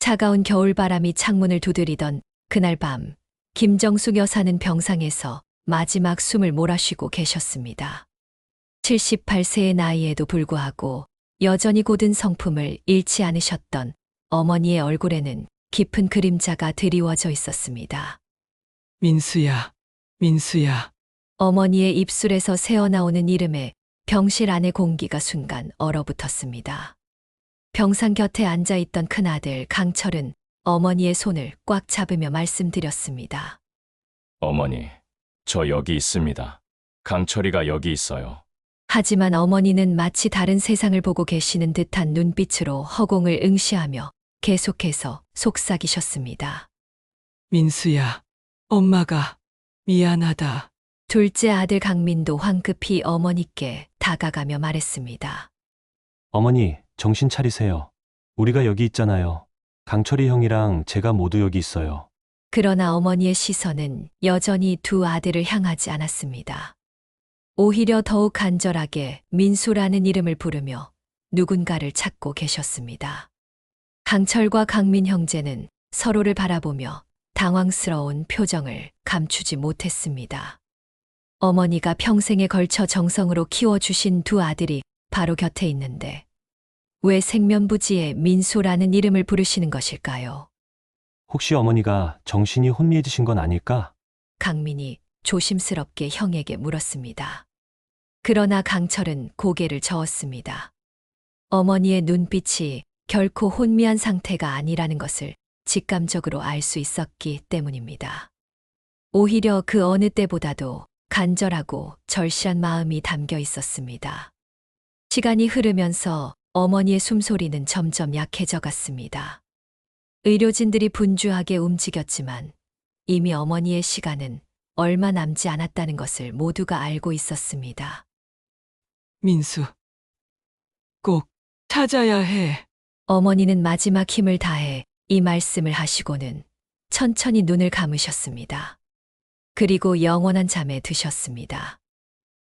차가운 겨울바람이 창문을 두드리던 그날 밤, 김정숙 여사는 병상에서 마지막 숨을 몰아쉬고 계셨습니다. 78세의 나이에도 불구하고 여전히 고든 성품을 잃지 않으셨던 어머니의 얼굴에는 깊은 그림자가 드리워져 있었습니다. 민수야, 민수야. 어머니의 입술에서 새어나오는 이름에 병실 안의 공기가 순간 얼어붙었습니다. 병상 곁에 앉아있던 큰아들 강철은 어머니의 손을 꽉 잡으며 말씀드렸습니다. 어머니, 저 여기 있습니다. 강철이가 여기 있어요. 하지만 어머니는 마치 다른 세상을 보고 계시는 듯한 눈빛으로 허공을 응시하며 계속해서 속삭이셨습니다. 민수야, 엄마가 미안하다. 둘째 아들 강민도 황급히 어머니께 다가가며 말했습니다. 어머니, 정신 차리세요. 우리가 여기 있잖아요. 강철이 형이랑 제가 모두 여기 있어요. 그러나 어머니의 시선은 여전히 두 아들을 향하지 않았습니다. 오히려 더욱 간절하게 민수라는 이름을 부르며 누군가를 찾고 계셨습니다. 강철과 강민 형제는 서로를 바라보며 당황스러운 표정을 감추지 못했습니다. 어머니가 평생에 걸쳐 정성으로 키워주신 두 아들이 바로 곁에 있는데 왜 생면부지에 민수라는 이름을 부르시는 것일까요? 혹시 어머니가 정신이 혼미해지신 건 아닐까? 강민이 조심스럽게 형에게 물었습니다. 그러나 강철은 고개를 저었습니다. 어머니의 눈빛이 결코 혼미한 상태가 아니라는 것을 직감적으로 알 수 있었기 때문입니다. 오히려 그 어느 때보다도 간절하고 절실한 마음이 담겨 있었습니다. 시간이 흐르면서 어머니의 숨소리는 점점 약해져 갔습니다. 의료진들이 분주하게 움직였지만 이미 어머니의 시간은 얼마 남지 않았다는 것을 모두가 알고 있었습니다. 민수, 꼭 찾아야 해. 어머니는 마지막 힘을 다해 이 말씀을 하시고는 천천히 눈을 감으셨습니다. 그리고 영원한 잠에 드셨습니다.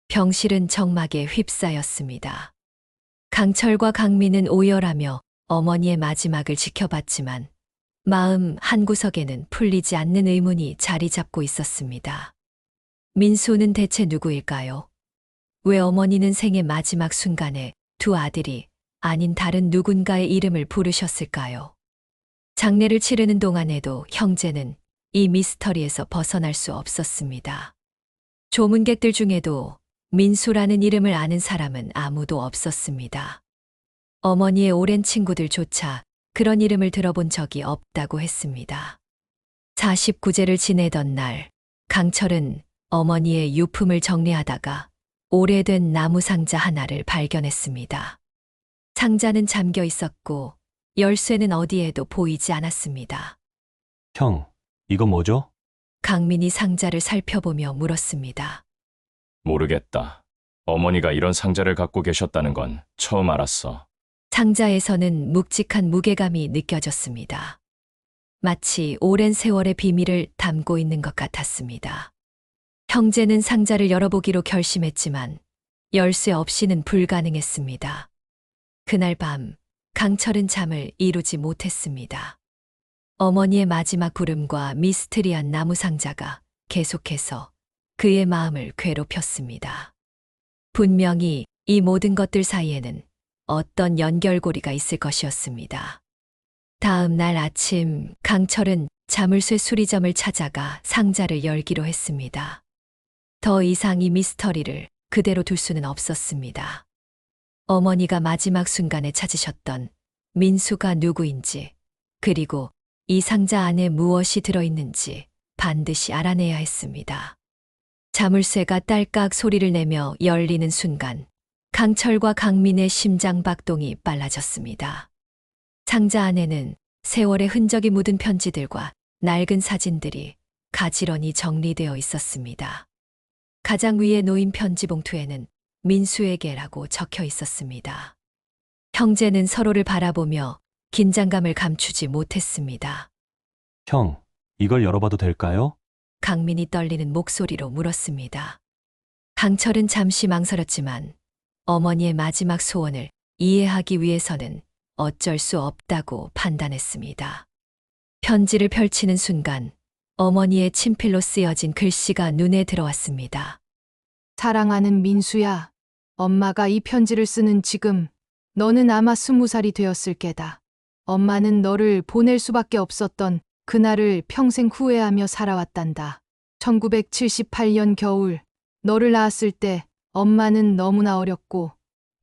병실은 정막에 휩싸였습니다. 강철과 강민은 오열하며 어머니의 마지막을 지켜봤지만 마음 한구석에는 풀리지 않는 의문이 자리 잡고 있었습니다. 민수는 대체 누구일까요? 왜 어머니는 생의 마지막 순간에 두 아들이 아닌 다른 누군가의 이름을 부르셨을까요? 장례를 치르는 동안에도 형제는 이 미스터리에서 벗어날 수 없었습니다. 조문객들 중에도 민수라는 이름을 아는 사람은 아무도 없었습니다. 어머니의 오랜 친구들조차 그런 이름을 들어본 적이 없다고 했습니다. 49제를 지내던 날, 강철은 어머니의 유품을 정리하다가 오래된 나무 상자 하나를 발견했습니다. 상자는 잠겨 있었고 열쇠는 어디에도 보이지 않았습니다. 형, 이거 뭐죠? 강민이 상자를 살펴보며 물었습니다. 모르겠다. 어머니가 이런 상자를 갖고 계셨다는 건 처음 알았어. 상자에서는 묵직한 무게감이 느껴졌습니다. 마치 오랜 세월의 비밀을 담고 있는 것 같았습니다. 형제는 상자를 열어보기로 결심했지만 열쇠 없이는 불가능했습니다. 그날 밤 강철은 잠을 이루지 못했습니다. 어머니의 마지막 구름과 미스테리한 나무 상자가 계속해서 그의 마음을 괴롭혔습니다. 분명히 이 모든 것들 사이에는 어떤 연결고리가 있을 것이었습니다. 다음 날 아침 강철은 자물쇠 수리점을 찾아가 상자를 열기로 했습니다. 더 이상 이 미스터리를 그대로 둘 수는 없었습니다. 어머니가 마지막 순간에 찾으셨던 민수가 누구인지, 그리고 이 상자 안에 무엇이 들어있는지 반드시 알아내야 했습니다. 자물쇠가 딸깍 소리를 내며 열리는 순간 강철과 강민의 심장 박동이 빨라졌습니다. 상자 안에는 세월의 흔적이 묻은 편지들과 낡은 사진들이 가지런히 정리되어 있었습니다. 가장 위에 놓인 편지 봉투에는 민수에게라고 적혀 있었습니다. 형제는 서로를 바라보며 긴장감을 감추지 못했습니다. 형, 이걸 열어봐도 될까요? 강민이 떨리는 목소리로 물었습니다. 강철은 잠시 망설였지만 어머니의 마지막 소원을 이해하기 위해서는 어쩔 수 없다고 판단했습니다. 편지를 펼치는 순간 어머니의 친필로 쓰여진 글씨가 눈에 들어왔습니다. 사랑하는 민수야, 엄마가 이 편지를 쓰는 지금 너는 아마 20살이 되었을 게다. 엄마는 너를 보낼 수밖에 없었던 그날을 평생 후회하며 살아왔단다. 1978년 겨울 너를 낳았을 때 엄마는 너무나 어렸고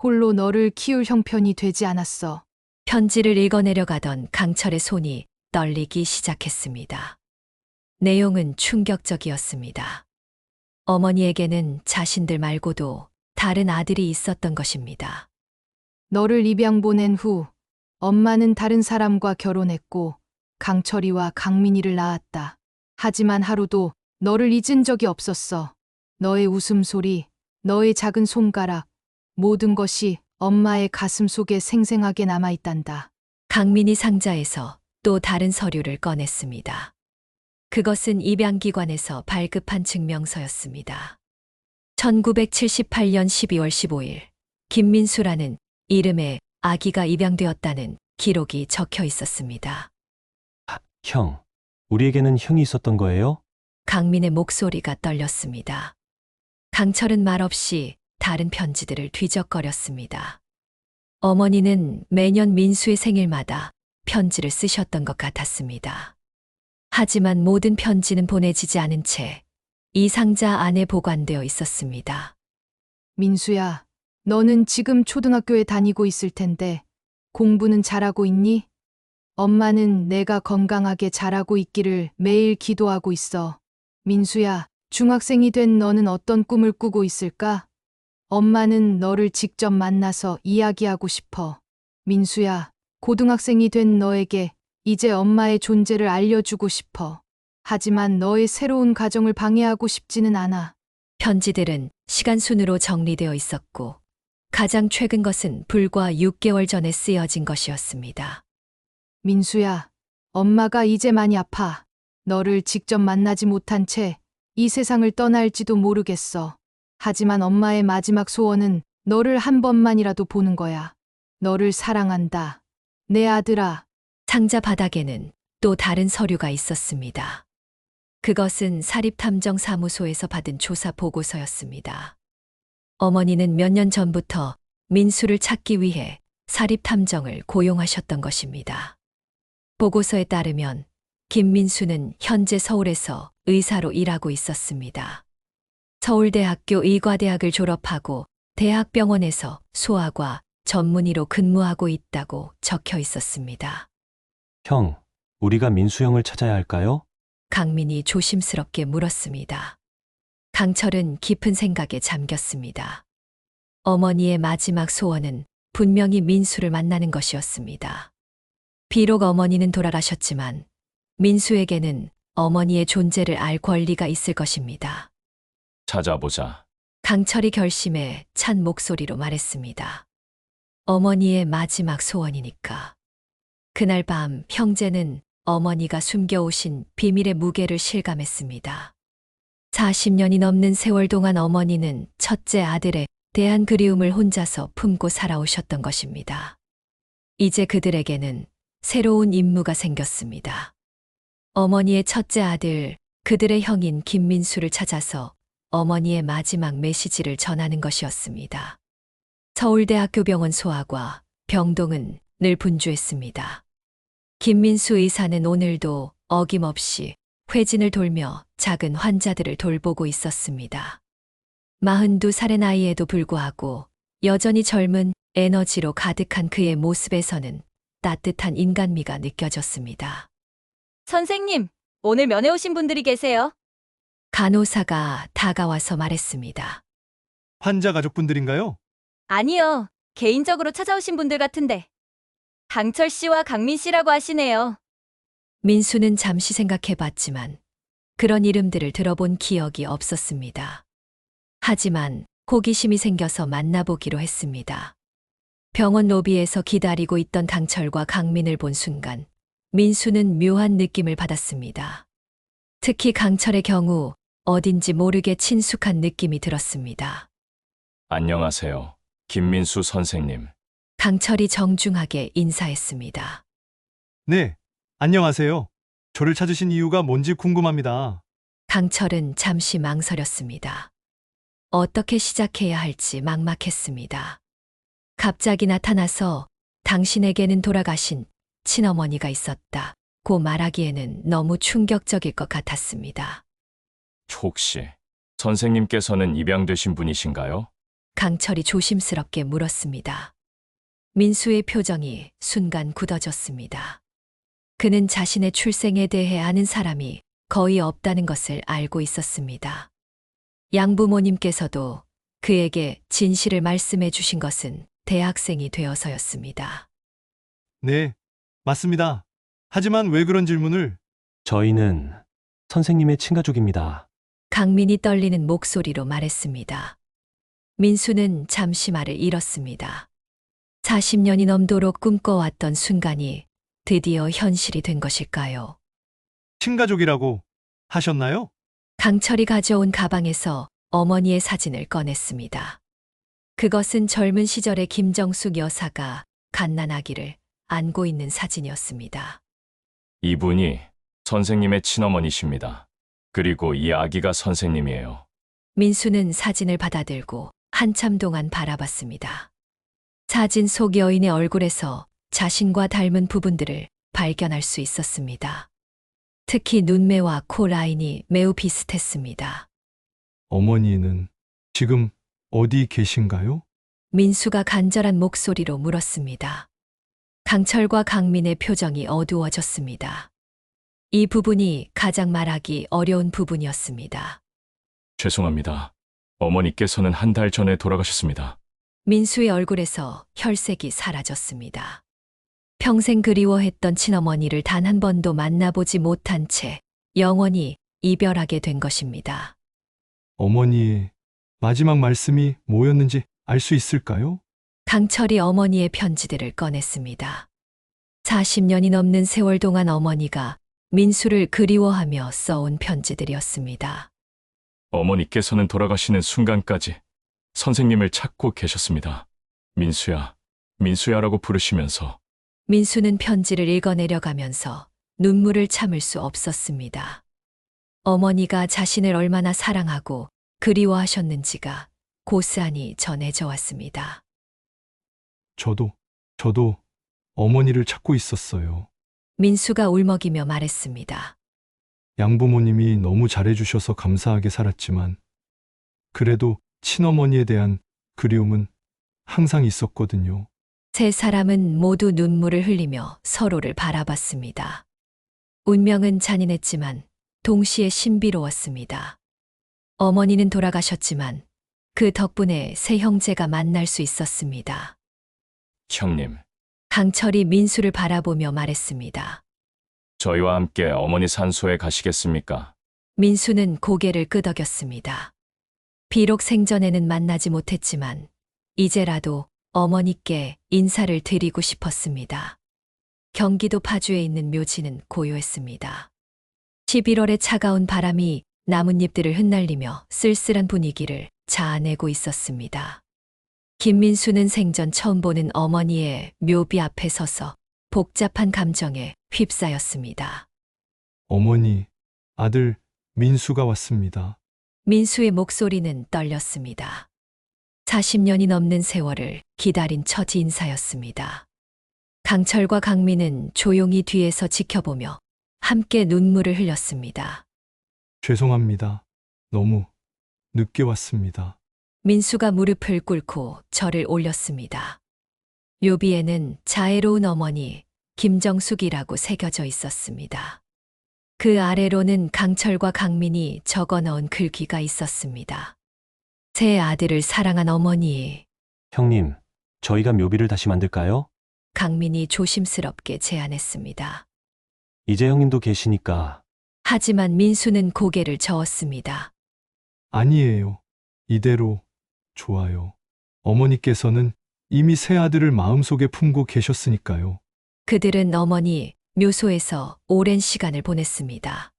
홀로 너를 키울 형편이 되지 않았어. 편지를 읽어내려가던 강철의 손이 떨리기 시작했습니다. 내용은 충격적이었습니다. 어머니에게는 자신들 말고도 다른 아들이 있었던 것입니다. 너를 입양 보낸 후 엄마는 다른 사람과 결혼했고 강철이와 강민이를 낳았다. 하지만 하루도 너를 잊은 적이 없었어. 너의 웃음소리, 너의 작은 손가락, 모든 것이 엄마의 가슴 속에 생생하게 남아있단다. 강민이 상자에서 또 다른 서류를 꺼냈습니다. 그것은 입양기관에서 발급한 증명서였습니다. 1978년 12월 15일 김민수라는 이름의 아기가 입양되었다는 기록이 적혀 있었습니다. 형, 우리에게는 형이 있었던 거예요? 강민의 목소리가 떨렸습니다. 강철은 말없이 다른 편지들을 뒤적거렸습니다. 어머니는 매년 민수의 생일마다 편지를 쓰셨던 것 같았습니다. 하지만 모든 편지는 보내지지 않은 채 이 상자 안에 보관되어 있었습니다. 민수야, 너는 지금 초등학교에 다니고 있을 텐데 공부는 잘하고 있니? 엄마는 내가 건강하게 자라고 있기를 매일 기도하고 있어. 민수야, 중학생이 된 너는 어떤 꿈을 꾸고 있을까? 엄마는 너를 직접 만나서 이야기하고 싶어. 민수야, 고등학생이 된 너에게 이제 엄마의 존재를 알려주고 싶어. 하지만 너의 새로운 가정을 방해하고 싶지는 않아. 편지들은 시간 순으로 정리되어 있었고 가장 최근 것은 불과 6개월 전에 쓰여진 것이었습니다. 민수야, 엄마가 이제 많이 아파. 너를 직접 만나지 못한 채 이 세상을 떠날지도 모르겠어. 하지만 엄마의 마지막 소원은 너를 한 번만이라도 보는 거야. 너를 사랑한다. 내 아들아. 상자 바닥에는 또 다른 서류가 있었습니다. 그것은 사립탐정사무소에서 받은 조사 보고서였습니다. 어머니는 몇 년 전부터 민수를 찾기 위해 사립탐정을 고용하셨던 것입니다. 보고서에 따르면 김민수는 현재 서울에서 의사로 일하고 있었습니다. 서울대학교 의과대학을 졸업하고 대학병원에서 소아과 전문의로 근무하고 있다고 적혀 있었습니다. 형, 우리가 민수 형을 찾아야 할까요? 강민이 조심스럽게 물었습니다. 강철은 깊은 생각에 잠겼습니다. 어머니의 마지막 소원은 분명히 민수를 만나는 것이었습니다. 비록 어머니는 돌아가셨지만 민수에게는 어머니의 존재를 알 권리가 있을 것입니다. 찾아보자. 강철이 결심에 찬 목소리로 말했습니다. 어머니의 마지막 소원이니까. 그날 밤 형제는 어머니가 숨겨오신 비밀의 무게를 실감했습니다. 40년이 넘는 세월 동안 어머니는 첫째 아들에 대한 그리움을 혼자서 품고 살아오셨던 것입니다. 이제 그들에게는 새로운 임무가 생겼습니다. 어머니의 첫째 아들, 그들의 형인 김민수를 찾아서 어머니의 마지막 메시지를 전하는 것이었습니다. 서울대학교 병원 소아과 병동은 늘 분주했습니다. 김민수 의사는 오늘도 어김없이 회진을 돌며 작은 환자들을 돌보고 있었습니다. 42살의 나이에도 불구하고 여전히 젊은 에너지로 가득한 그의 모습에서는 따뜻한 인간미가 느껴졌습니다. 선생님, 오늘 면회 오신 분들이 계세요. 간호사가 다가와서 말했습니다. 환자 가족분들인가요? 아니요, 개인적으로 찾아오신 분들 같은데. 강철 씨와 강민 씨라고 하시네요. 민수는 잠시 생각해봤지만 그런 이름들을 들어본 기억이 없었습니다. 하지만 호기심이 생겨서 만나보기로 했습니다. 병원 로비에서 기다리고 있던 강철과 강민을 본 순간 민수는 묘한 느낌을 받았습니다. 특히 강철의 경우 어딘지 모르게 친숙한 느낌이 들었습니다. 안녕하세요. 김민수 선생님. 강철이 정중하게 인사했습니다. 네, 안녕하세요. 저를 찾으신 이유가 뭔지 궁금합니다. 강철은 잠시 망설였습니다. 어떻게 시작해야 할지 막막했습니다. 갑자기 나타나서 당신에게는 돌아가신 친어머니가 있었다. 고 말하기에는 너무 충격적일 것 같았습니다. 혹시 선생님께서는 입양되신 분이신가요? 강철이 조심스럽게 물었습니다. 민수의 표정이 순간 굳어졌습니다. 그는 자신의 출생에 대해 아는 사람이 거의 없다는 것을 알고 있었습니다. 양부모님께서도 그에게 진실을 말씀해 주신 것은 대학생이 되어서였습니다. 네, 맞습니다. 하지만 왜 그런 질문을? 저희는 선생님의 친가족입니다. 강민이 떨리는 목소리로 말했습니다. 민수는 잠시 말을 잃었습니다. 40년이 넘도록 꿈꿔왔던 순간이 드디어 현실이 된 것일까요? 친가족이라고 하셨나요? 강철이 가져온 가방에서 어머니의 사진을 꺼냈습니다. 그것은 젊은 시절의 김정숙 여사가 갓난아기를 안고 있는 사진이었습니다. 이분이 선생님의 친어머니십니다. 그리고 이 아기가 선생님이에요. 민수는 사진을 받아들고 한참 동안 바라봤습니다. 사진 속 여인의 얼굴에서 자신과 닮은 부분들을 발견할 수 있었습니다. 특히 눈매와 코 라인이 매우 비슷했습니다. 어머니는 지금 어디 계신가요? 민수가 간절한 목소리로 물었습니다. 강철과 강민의 표정이 어두워졌습니다. 이 부분이 가장 말하기 어려운 부분이었습니다. 죄송합니다. 어머니께서는 한 달 전에 돌아가셨습니다. 민수의 얼굴에서 혈색이 사라졌습니다. 평생 그리워했던 친어머니를 단 한 번도 만나보지 못한 채 영원히 이별하게 된 것입니다. 어머니의 마지막 말씀이 뭐였는지 알 수 있을까요? 강철이 어머니의 편지들을 꺼냈습니다. 40년이 넘는 세월 동안 어머니가 민수를 그리워하며 써온 편지들이었습니다. 어머니께서는 돌아가시는 순간까지 선생님을 찾고 계셨습니다. 민수야, 민수야라고 부르시면서 민수는 편지를 읽어내려가면서 눈물을 참을 수 없었습니다. 어머니가 자신을 얼마나 사랑하고 그리워하셨는지가 고스란히 전해져 왔습니다. 저도 어머니를 찾고 있었어요. 민수가 울먹이며 말했습니다. 양부모님이 너무 잘해주셔서 감사하게 살았지만, 그래도 친어머니에 대한 그리움은 항상 있었거든요. 세 사람은 모두 눈물을 흘리며 서로를 바라봤습니다. 운명은 잔인했지만 동시에 신비로웠습니다. 어머니는 돌아가셨지만 그 덕분에 세 형제가 만날 수 있었습니다. 형님, 강철이 민수를 바라보며 말했습니다. 저희와 함께 어머니 산소에 가시겠습니까? 민수는 고개를 끄덕였습니다. 비록 생전에는 만나지 못했지만 이제라도 어머니께 인사를 드리고 싶었습니다. 경기도 파주에 있는 묘지는 고요했습니다. 11월의 차가운 바람이 나뭇잎들을 흩날리며 쓸쓸한 분위기를 자아내고 있었습니다. 김민수는 생전 처음 보는 어머니의 묘비 앞에 서서 복잡한 감정에 휩싸였습니다. 어머니, 아들 민수가 왔습니다. 민수의 목소리는 떨렸습니다. 40년이 넘는 세월을 기다린 첫 인사였습니다. 강철과 강민은 조용히 뒤에서 지켜보며 함께 눈물을 흘렸습니다. 죄송합니다. 너무 늦게 왔습니다. 민수가 무릎을 꿇고 절을 올렸습니다. 묘비에는 자애로운 어머니 김정숙이라고 새겨져 있었습니다. 그 아래로는 강철과 강민이 적어 넣은 글귀가 있었습니다. 제 아들을 사랑한 어머니. 형님, 저희가 묘비를 다시 만들까요? 강민이 조심스럽게 제안했습니다. 이제 형님도 계시니까. 하지만 민수는 고개를 저었습니다. 아니에요. 이대로 좋아요. 어머니께서는 이미 새 아들을 마음속에 품고 계셨으니까요. 그들은 어머니 묘소에서 오랜 시간을 보냈습니다.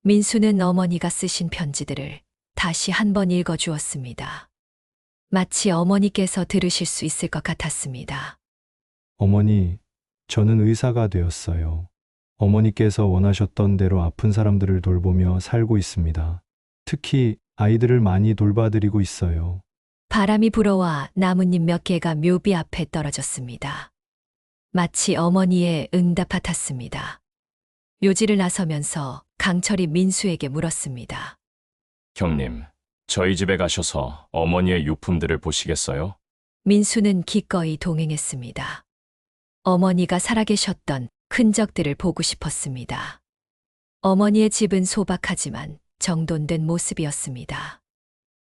민수는 어머니가 쓰신 편지들을 다시 한 번 읽어주었습니다. 마치 어머니께서 들으실 수 있을 것 같았습니다. 어머니, 저는 의사가 되었어요. 어머니께서 원하셨던 대로 아픈 사람들을 돌보며 살고 있습니다. 특히 아이들을 많이 돌봐드리고 있어요. 바람이 불어와 나뭇잎 몇 개가 묘비 앞에 떨어졌습니다. 마치 어머니의 응답 같았습니다. 묘지를 나서면서 강철이 민수에게 물었습니다. 형님, 저희 집에 가셔서 어머니의 유품들을 보시겠어요? 민수는 기꺼이 동행했습니다. 어머니가 살아계셨던 흔적들을 보고 싶었습니다. 어머니의 집은 소박하지만 정돈된 모습이었습니다.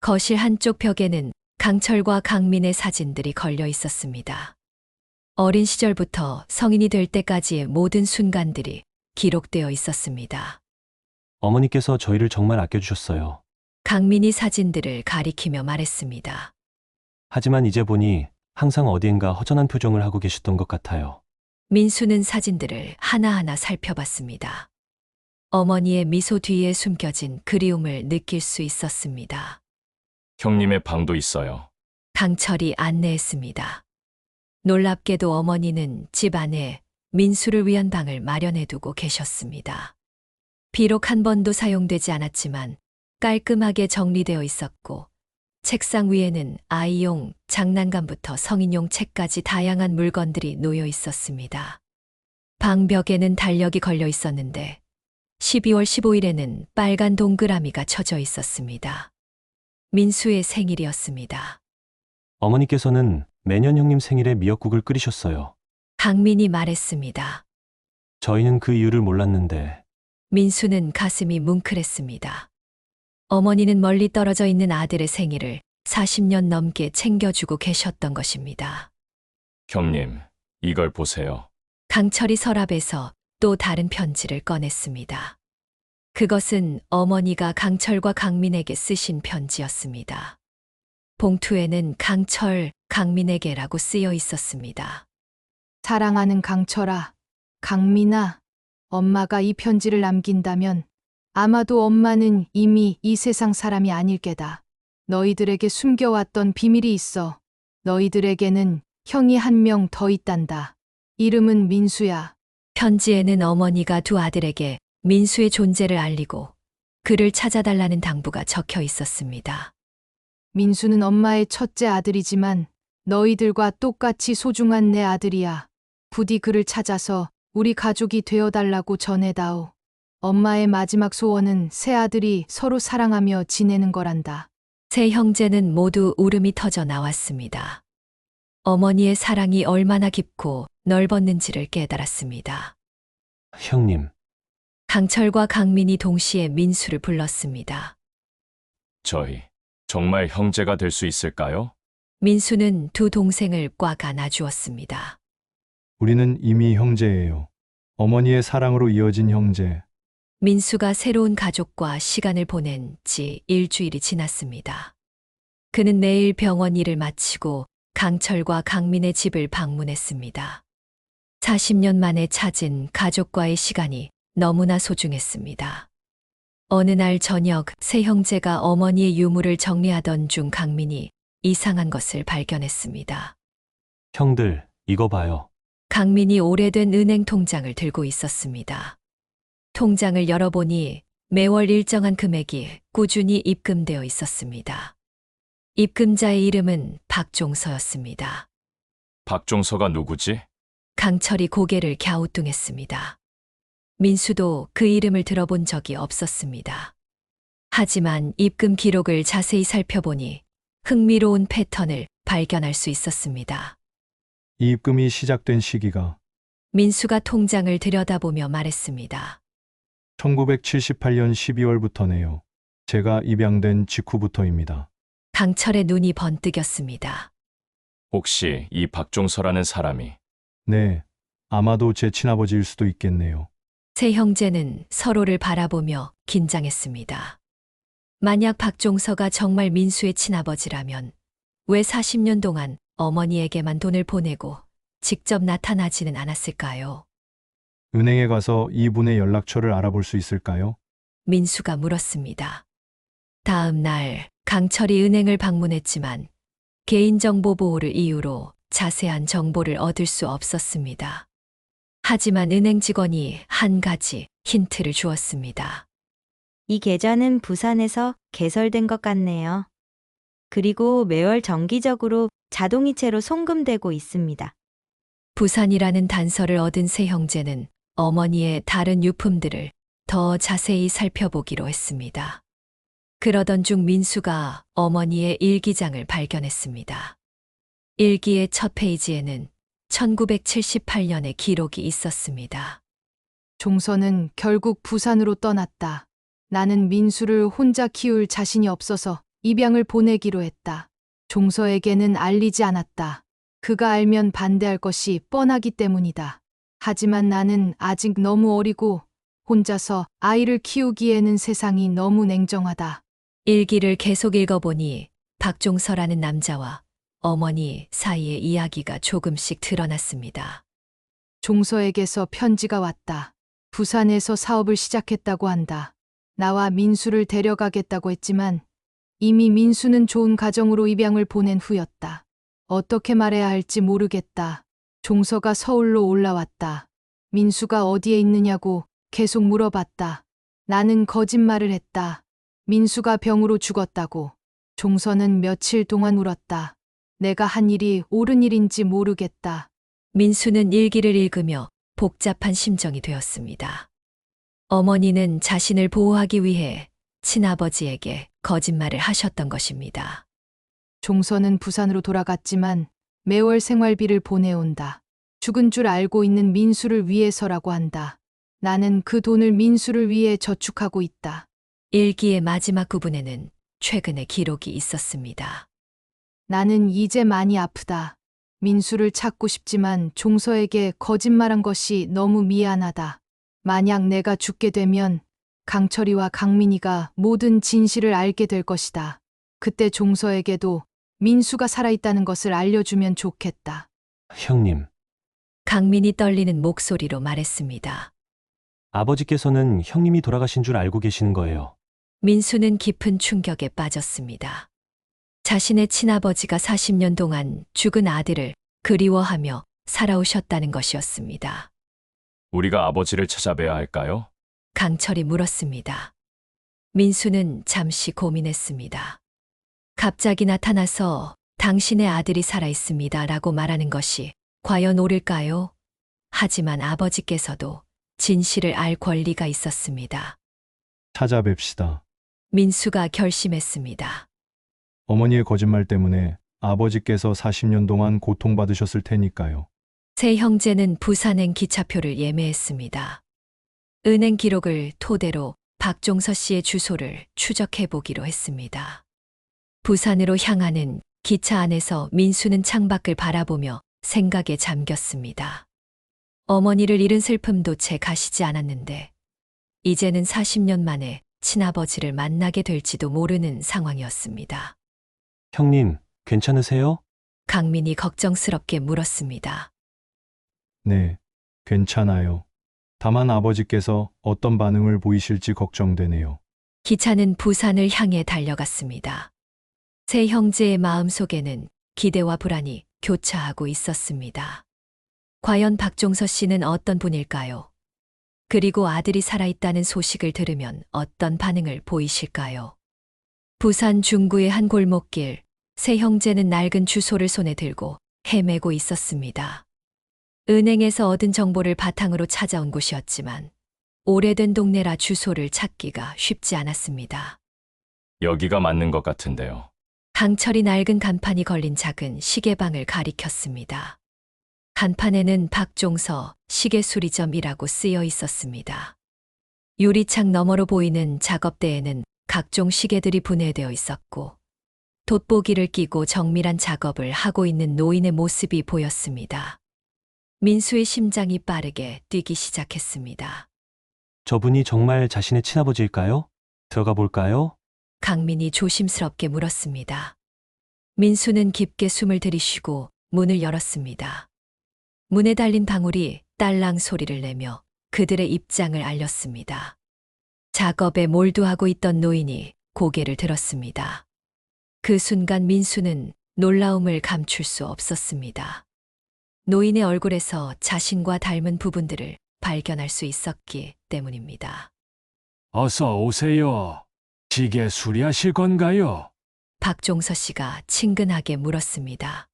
거실 한쪽 벽에는 강철과 강민의 사진들이 걸려 있었습니다. 어린 시절부터 성인이 될 때까지의 모든 순간들이 기록되어 있었습니다. 어머니께서 저희를 정말 아껴주셨어요. 강민이 사진들을 가리키며 말했습니다. 하지만 이제 보니 항상 어디엔가 허전한 표정을 하고 계셨던 것 같아요. 민수는 사진들을 하나하나 살펴봤습니다. 어머니의 미소 뒤에 숨겨진 그리움을 느낄 수 있었습니다. 형님의 방도 있어요. 강철이 안내했습니다. 놀랍게도 어머니는 집 안에 민수를 위한 방을 마련해두고 계셨습니다. 비록 한 번도 사용되지 않았지만 깔끔하게 정리되어 있었고, 책상 위에는 아이용 장난감부터 성인용 책까지 다양한 물건들이 놓여 있었습니다. 방벽에는 달력이 걸려 있었는데 12월 15일에는 빨간 동그라미가 쳐져 있었습니다. 민수의 생일이었습니다. 어머니께서는 매년 형님 생일에 미역국을 끓이셨어요. 강민이 말했습니다. 저희는 그 이유를 몰랐는데 민수는 가슴이 뭉클했습니다. 어머니는 멀리 떨어져 있는 아들의 생일을 40년 넘게 챙겨주고 계셨던 것입니다. 형님, 이걸 보세요. 강철이 서랍에서 또 다른 편지를 꺼냈습니다. 그것은 어머니가 강철과 강민에게 쓰신 편지였습니다. 봉투에는 강철, 강민에게라고 쓰여 있었습니다. 사랑하는 강철아, 강민아, 엄마가 이 편지를 남긴다면 아마도 엄마는 이미 이 세상 사람이 아닐 게다. 너희들에게 숨겨왔던 비밀이 있어. 너희들에게는 형이 한 명 더 있단다. 이름은 민수야. 편지에는 어머니가 두 아들에게 민수의 존재를 알리고 그를 찾아달라는 당부가 적혀 있었습니다. 민수는 엄마의 첫째 아들이지만 너희들과 똑같이 소중한 내 아들이야. 부디 그를 찾아서 우리 가족이 되어달라고 전해다오. 엄마의 마지막 소원은 새 아들이 서로 사랑하며 지내는 거란다. 세 형제는 모두 울음이 터져 나왔습니다. 어머니의 사랑이 얼마나 깊고 넓었는지를 깨달았습니다. 형님, 강철과 강민이 동시에 민수를 불렀습니다. 저희 정말 형제가 될 수 있을까요? 민수는 두 동생을 꽉 안아주었습니다. 우리는 이미 형제예요. 어머니의 사랑으로 이어진 형제. 민수가 새로운 가족과 시간을 보낸 지 일주일이 지났습니다. 그는 내일 병원 일을 마치고 강철과 강민의 집을 방문했습니다. 40년 만에 찾은 가족과의 시간이 너무나 소중했습니다. 어느 날 저녁 세 형제가 어머니의 유물을 정리하던 중 강민이 이상한 것을 발견했습니다. 형들, 이거 봐요. 강민이 오래된 은행 통장을 들고 있었습니다. 통장을 열어보니 매월 일정한 금액이 꾸준히 입금되어 있었습니다. 입금자의 이름은 박종서였습니다. 박종서가 누구지? 강철이 고개를 갸우뚱했습니다. 민수도 그 이름을 들어본 적이 없었습니다. 하지만 입금 기록을 자세히 살펴보니 흥미로운 패턴을 발견할 수 있었습니다. 이 입금이 시작된 시기가 민수가 통장을 들여다보며 말했습니다. 1978년 12월부터네요. 제가 입양된 직후부터입니다. 강철의 눈이 번뜩였습니다. 혹시 이 박종서라는 사람이 네, 아마도 제 친아버지일 수도 있겠네요. 세 형제는 서로를 바라보며 긴장했습니다. 만약 박종서가 정말 민수의 친아버지라면 왜 40년 동안 어머니에게만 돈을 보내고 직접 나타나지는 않았을까요? 은행에 가서 이분의 연락처를 알아볼 수 있을까요? 민수가 물었습니다. 다음 날 강철이 은행을 방문했지만 개인정보 보호를 이유로 자세한 정보를 얻을 수 없었습니다. 하지만 은행 직원이 한 가지 힌트를 주었습니다. 이 계좌는 부산에서 개설된 것 같네요. 그리고 매월 정기적으로 자동이체로 송금되고 있습니다. 부산이라는 단서를 얻은 세 형제는 어머니의 다른 유품들을 더 자세히 살펴보기로 했습니다. 그러던 중 민수가 어머니의 일기장을 발견했습니다. 일기의 첫 페이지에는 1978년의 기록이 있었습니다. 종서는 결국 부산으로 떠났다. 나는 민수를 혼자 키울 자신이 없어서 입양을 보내기로 했다. 종서에게는 알리지 않았다. 그가 알면 반대할 것이 뻔하기 때문이다. 하지만 나는 아직 너무 어리고 혼자서 아이를 키우기에는 세상이 너무 냉정하다. 일기를 계속 읽어보니 박종서라는 남자와 어머니 사이의 이야기가 조금씩 드러났습니다. 종서에게서 편지가 왔다. 부산에서 사업을 시작했다고 한다. 나와 민수를 데려가겠다고 했지만 이미 민수는 좋은 가정으로 입양을 보낸 후였다. 어떻게 말해야 할지 모르겠다. 종서가 서울로 올라왔다. 민수가 어디에 있느냐고 계속 물어봤다. 나는 거짓말을 했다. 민수가 병으로 죽었다고. 종서는 며칠 동안 울었다. 내가 한 일이 옳은 일인지 모르겠다. 민수는 일기를 읽으며 복잡한 심정이 되었습니다. 어머니는 자신을 보호하기 위해 친아버지에게 거짓말을 하셨던 것입니다. 종서는 부산으로 돌아갔지만 매월 생활비를 보내온다. 죽은 줄 알고 있는 민수를 위해서라고 한다. 나는 그 돈을 민수를 위해 저축하고 있다. 일기의 마지막 부분에는 최근의 기록이 있었습니다. 나는 이제 많이 아프다. 민수를 찾고 싶지만 종서에게 거짓말한 것이 너무 미안하다. 만약 내가 죽게 되면 강철이와 강민이가 모든 진실을 알게 될 것이다. 그때 종서에게도 민수가 살아있다는 것을 알려주면 좋겠다. 형님, 강민이 떨리는 목소리로 말했습니다. 아버지께서는 형님이 돌아가신 줄 알고 계시는 거예요. 민수는 깊은 충격에 빠졌습니다. 자신의 친아버지가 40년 동안 죽은 아들을 그리워하며 살아오셨다는 것이었습니다. 우리가 아버지를 찾아뵈야 할까요? 강철이 물었습니다. 민수는 잠시 고민했습니다. 갑자기 나타나서 당신의 아들이 살아있습니다 라고 말하는 것이 과연 옳을까요? 하지만 아버지께서도 진실을 알 권리가 있었습니다. 찾아뵙시다. 민수가 결심했습니다. 어머니의 거짓말 때문에 아버지께서 40년 동안 고통받으셨을 테니까요. 세 형제는 부산행 기차표를 예매했습니다. 은행 기록을 토대로 박종서 씨의 주소를 추적해 보기로 했습니다. 부산으로 향하는 기차 안에서 민수는 창밖을 바라보며 생각에 잠겼습니다. 어머니를 잃은 슬픔도 채 가시지 않았는데 이제는 40년 만에 친아버지를 만나게 될지도 모르는 상황이었습니다. 형님, 괜찮으세요? 강민이 걱정스럽게 물었습니다. 네, 괜찮아요. 다만 아버지께서 어떤 반응을 보이실지 걱정되네요. 기차는 부산을 향해 달려갔습니다. 세 형제의 마음속에는 기대와 불안이 교차하고 있었습니다. 과연 박종서 씨는 어떤 분일까요? 그리고 아들이 살아있다는 소식을 들으면 어떤 반응을 보이실까요? 부산 중구의 한 골목길, 세 형제는 낡은 주소를 손에 들고 헤매고 있었습니다. 은행에서 얻은 정보를 바탕으로 찾아온 곳이었지만 오래된 동네라 주소를 찾기가 쉽지 않았습니다. 여기가 맞는 것 같은데요. 강철이 낡은 간판이 걸린 작은 시계방을 가리켰습니다. 간판에는 박종서 시계수리점이라고 쓰여 있었습니다. 유리창 너머로 보이는 작업대에는 각종 시계들이 분해되어 있었고 돋보기를 끼고 정밀한 작업을 하고 있는 노인의 모습이 보였습니다. 민수의 심장이 빠르게 뛰기 시작했습니다. 저분이 정말 자신의 친아버지일까요? 들어가 볼까요? 강민이 조심스럽게 물었습니다. 민수는 깊게 숨을 들이쉬고 문을 열었습니다. 문에 달린 방울이 딸랑 소리를 내며 그들의 입장을 알렸습니다. 작업에 몰두하고 있던 노인이 고개를 들었습니다. 그 순간 민수는 놀라움을 감출 수 없었습니다. 노인의 얼굴에서 자신과 닮은 부분들을 발견할 수 있었기 때문입니다. 어서 오세요. 지게 수리하실 건가요? 박종서 씨가 친근하게 물었습니다.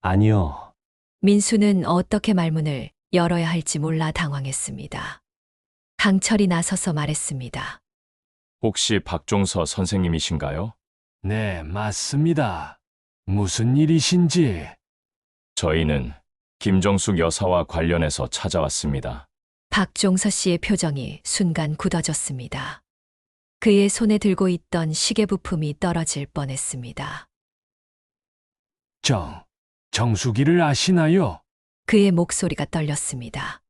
아니요. 민수는 어떻게 말문을 열어야 할지 몰라 당황했습니다. 강철이 나서서 말했습니다. 혹시 박종서 선생님이신가요? 네, 맞습니다. 무슨 일이신지. 저희는 김정숙 여사와 관련해서 찾아왔습니다. 박종서 씨의 표정이 순간 굳어졌습니다. 그의 손에 들고 있던 시계 부품이 떨어질 뻔했습니다. 정수기를 아시나요? 그의 목소리가 떨렸습니다.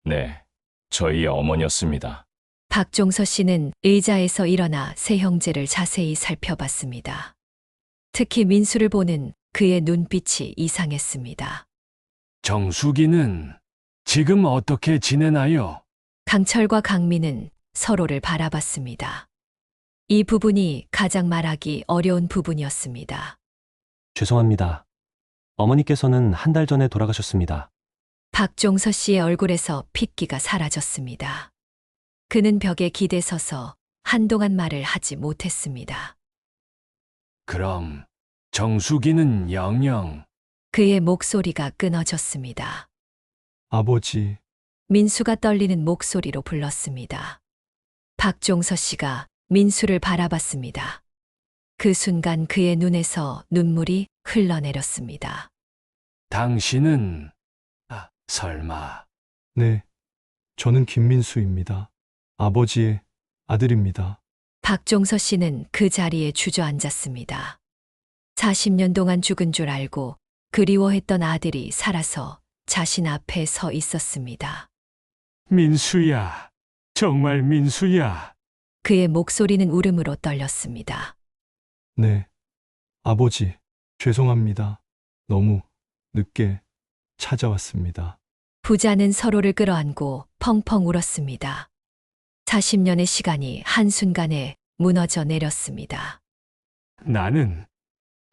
네, 저희 어머니였습니다. 박종서 씨는 의자에서 일어나 세 형제를 자세히 살펴봤습니다. 특히 민수를 보는 그의 눈빛이 이상했습니다. 정수기는 지금 어떻게 지내나요? 강철과 강민은 서로를 바라봤습니다. 이 부분이 가장 말하기 어려운 부분이었습니다. 죄송합니다. 어머니께서는 한 달 전에 돌아가셨습니다. 박종서 씨의 얼굴에서 핏기가 사라졌습니다. 그는 벽에 기대서서 한동안 말을 하지 못했습니다. 그럼 정수기는 영영. 그의 목소리가 끊어졌습니다. 아버지, 민수가 떨리는 목소리로 불렀습니다. 박종서 씨가 민수를 바라봤습니다. 그 순간 그의 눈에서 눈물이 흘러내렸습니다. 당신은 설마 네. 저는 김민수입니다. 아버지의 아들입니다. 박종서 씨는 그 자리에 주저앉았습니다. 40년 동안 죽은 줄 알고 그리워했던 아들이 살아서 자신 앞에 서 있었습니다. 민수야. 정말 민수야. 그의 목소리는 울음으로 떨렸습니다. 네. 아버지, 죄송합니다. 너무 늦게 찾아왔습니다. 부자는 서로를 끌어안고 펑펑 울었습니다. 40년의 시간이 한순간에 무너져 내렸습니다.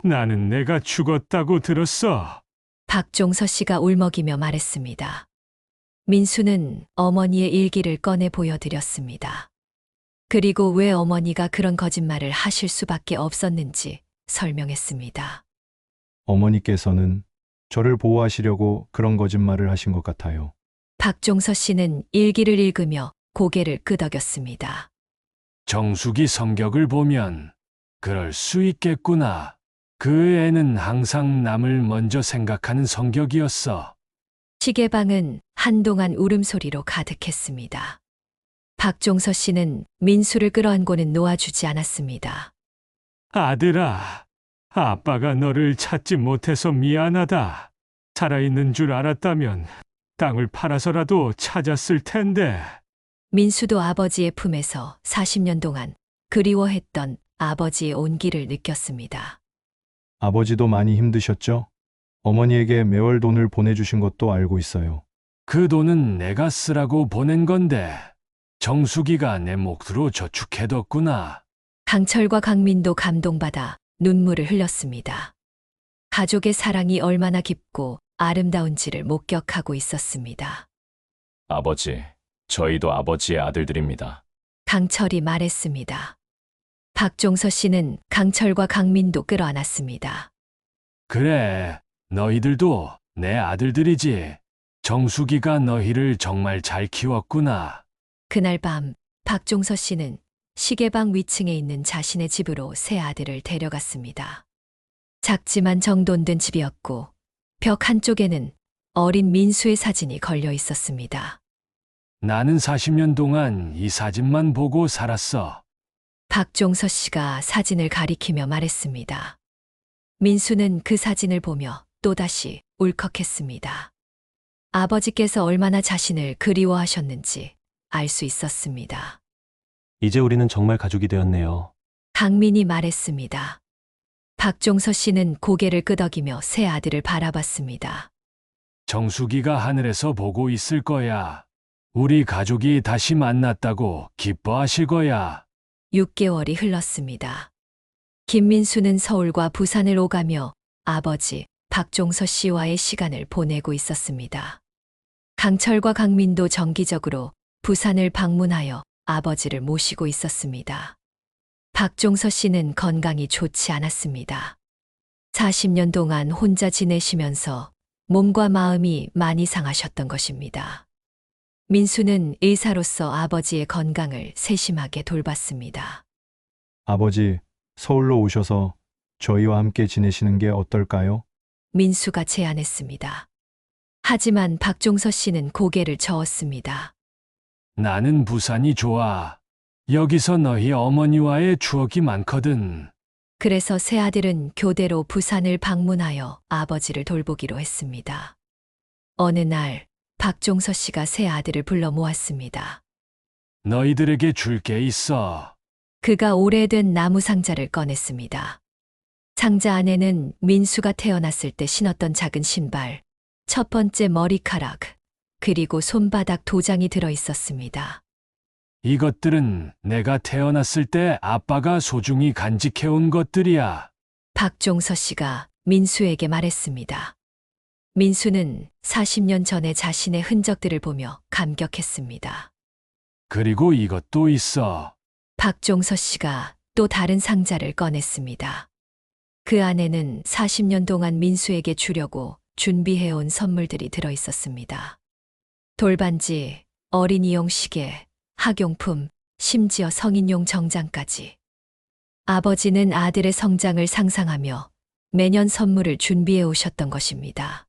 나는 내가 죽었다고 들었어. 박종서 씨가 울먹이며 말했습니다. 민수는 어머니의 일기를 꺼내 보여드렸습니다. 그리고 왜 어머니가 그런 거짓말을 하실 수밖에 없었는지 설명했습니다. 어머니께서는 저를 보호하시려고 그런 거짓말을 하신 것 같아요. 박종서 씨는 일기를 읽으며 고개를 끄덕였습니다. 정수기 성격을 보면 그럴 수 있겠구나. 그 애는 항상 남을 먼저 생각하는 성격이었어. 시계방은 한동안 울음소리로 가득했습니다. 박종서 씨는 민수를 끌어안고는 놓아주지 않았습니다. 아들아, 아빠가 너를 찾지 못해서 미안하다. 살아있는 줄 알았다면 땅을 팔아서라도 찾았을 텐데. 민수도 아버지의 품에서 40년 동안 그리워했던 아버지의 온기를 느꼈습니다. 아버지도 많이 힘드셨죠? 어머니에게 매월 돈을 보내주신 것도 알고 있어요. 그 돈은 내가 쓰라고 보낸 건데 정수기가 내 몫으로 저축해뒀구나. 강철과 강민도 감동받아 눈물을 흘렸습니다. 가족의 사랑이 얼마나 깊고 아름다운지를 목격하고 있었습니다. 아버지, 저희도 아버지의 아들들입니다. 강철이 말했습니다. 박종서 씨는 강철과 강민도 끌어안았습니다. 그래, 너희들도 내 아들들이지. 정수기가 너희를 정말 잘 키웠구나. 그날 밤 박종서 씨는 시계방 위층에 있는 자신의 집으로 세 아들을 데려갔습니다. 작지만 정돈된 집이었고 벽 한쪽에는 어린 민수의 사진이 걸려 있었습니다. 나는 40년 동안 이 사진만 보고 살았어. 박종서 씨가 사진을 가리키며 말했습니다. 민수는 그 사진을 보며 또다시 울컥했습니다. 아버지께서 얼마나 자신을 그리워하셨는지 알 수 있었습니다. 이제 우리는 정말 가족이 되었네요. 강민이 말했습니다. 박종서 씨는 고개를 끄덕이며 세 아들을 바라봤습니다. 정수기가 하늘에서 보고 있을 거야. 우리 가족이 다시 만났다고 기뻐하실 거야. 6개월이 흘렀습니다. 김민수는 서울과 부산을 오가며 아버지 박종서 씨와의 시간을 보내고 있었습니다. 강철과 강민도 정기적으로 부산을 방문하여 아버지를 모시고 있었습니다. 박종서 씨는 건강이 좋지 않았습니다. 40년 동안 혼자 지내시면서 몸과 마음이 많이 상하셨던 것입니다. 민수는 의사로서 아버지의 건강을 세심하게 돌봤습니다. 아버지, 서울로 오셔서 저희와 함께 지내시는 게 어떨까요? 민수가 제안했습니다. 하지만 박종서 씨는 고개를 저었습니다. 나는 부산이 좋아. 여기서 너희 어머니와의 추억이 많거든. 그래서 새 아들은 교대로 부산을 방문하여 아버지를 돌보기로 했습니다. 어느 날 박종서 씨가 새 아들을 불러 모았습니다. 너희들에게 줄 게 있어. 그가 오래된 나무 상자를 꺼냈습니다. 상자 안에는 민수가 태어났을 때 신었던 작은 신발, 첫 번째 머리카락, 그리고 손바닥 도장이 들어 있었습니다. 이것들은 내가 태어났을 때 아빠가 소중히 간직해온 것들이야. 박종서 씨가 민수에게 말했습니다. 민수는 40년 전에 자신의 흔적들을 보며 감격했습니다. 그리고 이것도 있어. 박종서 씨가 또 다른 상자를 꺼냈습니다. 그 안에는 40년 동안 민수에게 주려고 준비해온 선물들이 들어 있었습니다. 돌반지, 어린이용 시계, 학용품, 심지어 성인용 정장까지. 아버지는 아들의 성장을 상상하며 매년 선물을 준비해 오셨던 것입니다.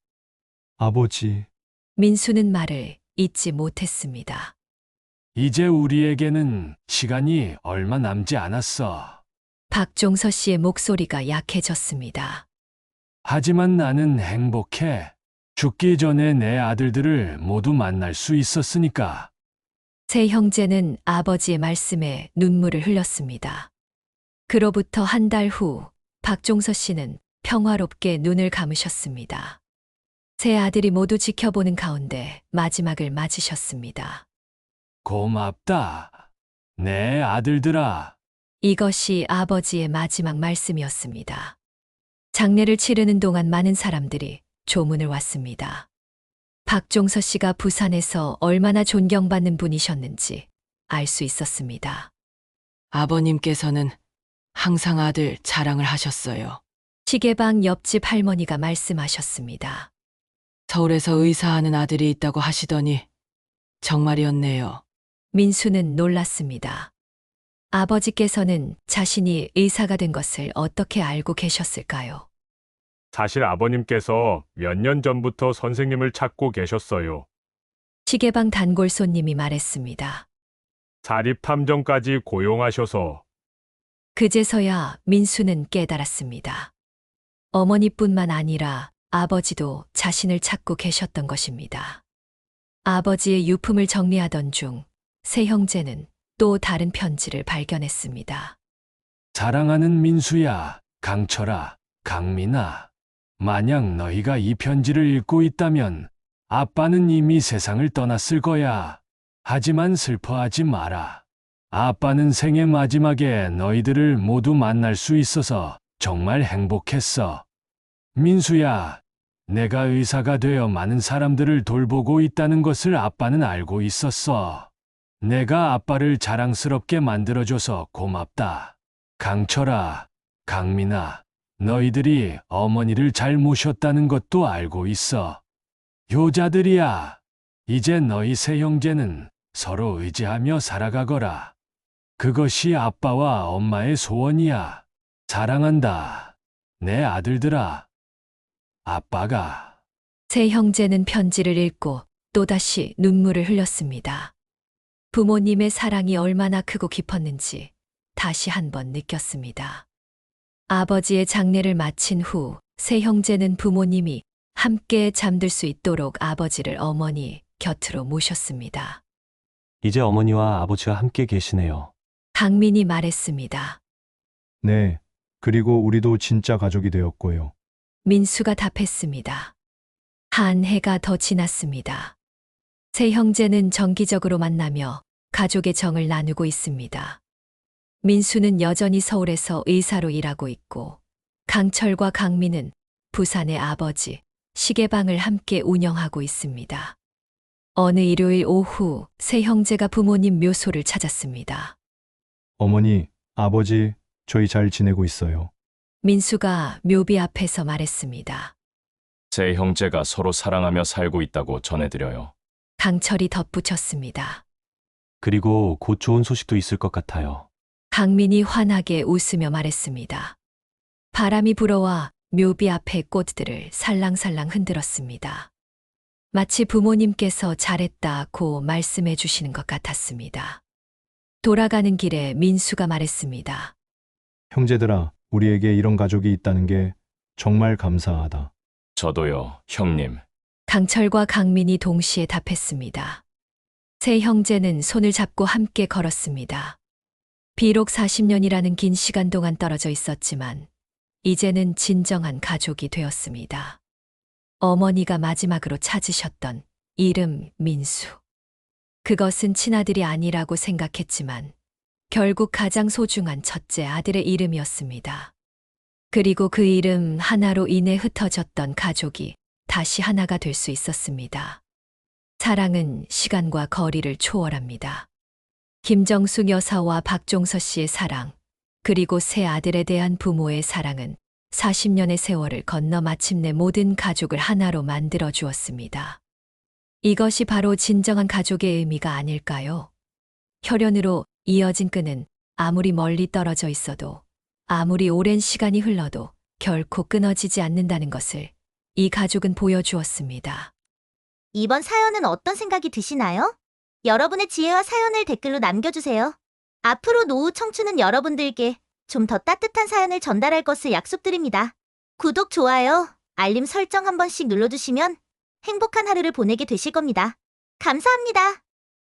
아버지, 민수는 말을 잊지 못했습니다. 이제 우리에게는 시간이 얼마 남지 않았어. 박종서 씨의 목소리가 약해졌습니다. 하지만 나는 행복해. 죽기 전에 내 아들들을 모두 만날 수 있었으니까. 세 형제는 아버지의 말씀에 눈물을 흘렸습니다. 그로부터 한 달 후 박종서 씨는 평화롭게 눈을 감으셨습니다. 세 아들이 모두 지켜보는 가운데 마지막을 맞으셨습니다. 고맙다. 내 아들들아. 이것이 아버지의 마지막 말씀이었습니다. 장례를 치르는 동안 많은 사람들이 조문을 왔습니다. 박종서 씨가 부산에서 얼마나 존경받는 분이셨는지 알 수 있었습니다. 아버님께서는 항상 아들 자랑을 하셨어요. 시계방 옆집 할머니가 말씀하셨습니다. 서울에서 의사하는 아들이 있다고 하시더니 정말이었네요. 민수는 놀랐습니다. 아버지께서는 자신이 의사가 된 것을 어떻게 알고 계셨을까요? 사실 아버님께서 몇 년 전부터 선생님을 찾고 계셨어요. 시계방 단골 손님이 말했습니다. 사립탐정까지 고용하셔서. 그제서야 민수는 깨달았습니다. 어머니뿐만 아니라 아버지도 자신을 찾고 계셨던 것입니다. 아버지의 유품을 정리하던 중 세 형제는 또 다른 편지를 발견했습니다. 사랑하는 민수야, 강철아, 강민아. 만약 너희가 이 편지를 읽고 있다면 아빠는 이미 세상을 떠났을 거야. 하지만 슬퍼하지 마라. 아빠는 생애 마지막에 너희들을 모두 만날 수 있어서 정말 행복했어. 민수야, 내가 의사가 되어 많은 사람들을 돌보고 있다는 것을 아빠는 알고 있었어. 내가 아빠를 자랑스럽게 만들어줘서 고맙다. 강철아, 강민아, 너희들이 어머니를 잘 모셨다는 것도 알고 있어. 효자들이야, 이제 너희 세 형제는 서로 의지하며 살아가거라. 그것이 아빠와 엄마의 소원이야. 사랑한다. 내 아들들아. 아빠가. 세 형제는 편지를 읽고 또다시 눈물을 흘렸습니다. 부모님의 사랑이 얼마나 크고 깊었는지 다시 한번 느꼈습니다. 아버지의 장례를 마친 후 세 형제는 부모님이 함께 잠들 수 있도록 아버지를 어머니 곁으로 모셨습니다. 이제 어머니와 아버지가 함께 계시네요. 강민이 말했습니다. 네, 그리고 우리도 진짜 가족이 되었고요. 민수가 답했습니다. 한 해가 더 지났습니다. 세 형제는 정기적으로 만나며 가족의 정을 나누고 있습니다. 민수는 여전히 서울에서 의사로 일하고 있고 강철과 강민은 부산의 아버지 시계방을 함께 운영하고 있습니다. 어느 일요일 오후 세 형제가 부모님 묘소를 찾았습니다. 어머니, 아버지, 저희 잘 지내고 있어요. 민수가 묘비 앞에서 말했습니다. 세 형제가 서로 사랑하며 살고 있다고 전해드려요. 강철이 덧붙였습니다. 그리고 곧 좋은 소식도 있을 것 같아요. 강민이 환하게 웃으며 말했습니다. 바람이 불어와 묘비 앞의 꽃들을 살랑살랑 흔들었습니다. 마치 부모님께서 잘했다고 말씀해 주시는 것 같았습니다. 돌아가는 길에 민수가 말했습니다. 형제들아, 우리에게 이런 가족이 있다는 게 정말 감사하다. 저도요, 형님. 강철과 강민이 동시에 답했습니다. 세 형제는 손을 잡고 함께 걸었습니다. 비록 40년이라는 긴 시간 동안 떨어져 있었지만 이제는 진정한 가족이 되었습니다. 어머니가 마지막으로 찾으셨던 이름 민수. 그것은 친아들이 아니라고 생각했지만 결국 가장 소중한 첫째 아들의 이름이었습니다. 그리고 그 이름 하나로 인해 흩어졌던 가족이 다시 하나가 될 수 있었습니다. 사랑은 시간과 거리를 초월합니다. 김정숙 여사와 박종서 씨의 사랑, 그리고 세 아들에 대한 부모의 사랑은 40년의 세월을 건너 마침내 모든 가족을 하나로 만들어 주었습니다. 이것이 바로 진정한 가족의 의미가 아닐까요? 혈연으로 이어진 끈은 아무리 멀리 떨어져 있어도, 아무리 오랜 시간이 흘러도 결코 끊어지지 않는다는 것을 이 가족은 보여주었습니다. 이번 사연은 어떤 생각이 드시나요? 여러분의 지혜와 사연을 댓글로 남겨주세요. 앞으로 노후 청춘은 여러분들께 좀 더 따뜻한 사연을 전달할 것을 약속드립니다. 구독, 좋아요, 알림 설정 한 번씩 눌러주시면 행복한 하루를 보내게 되실 겁니다. 감사합니다.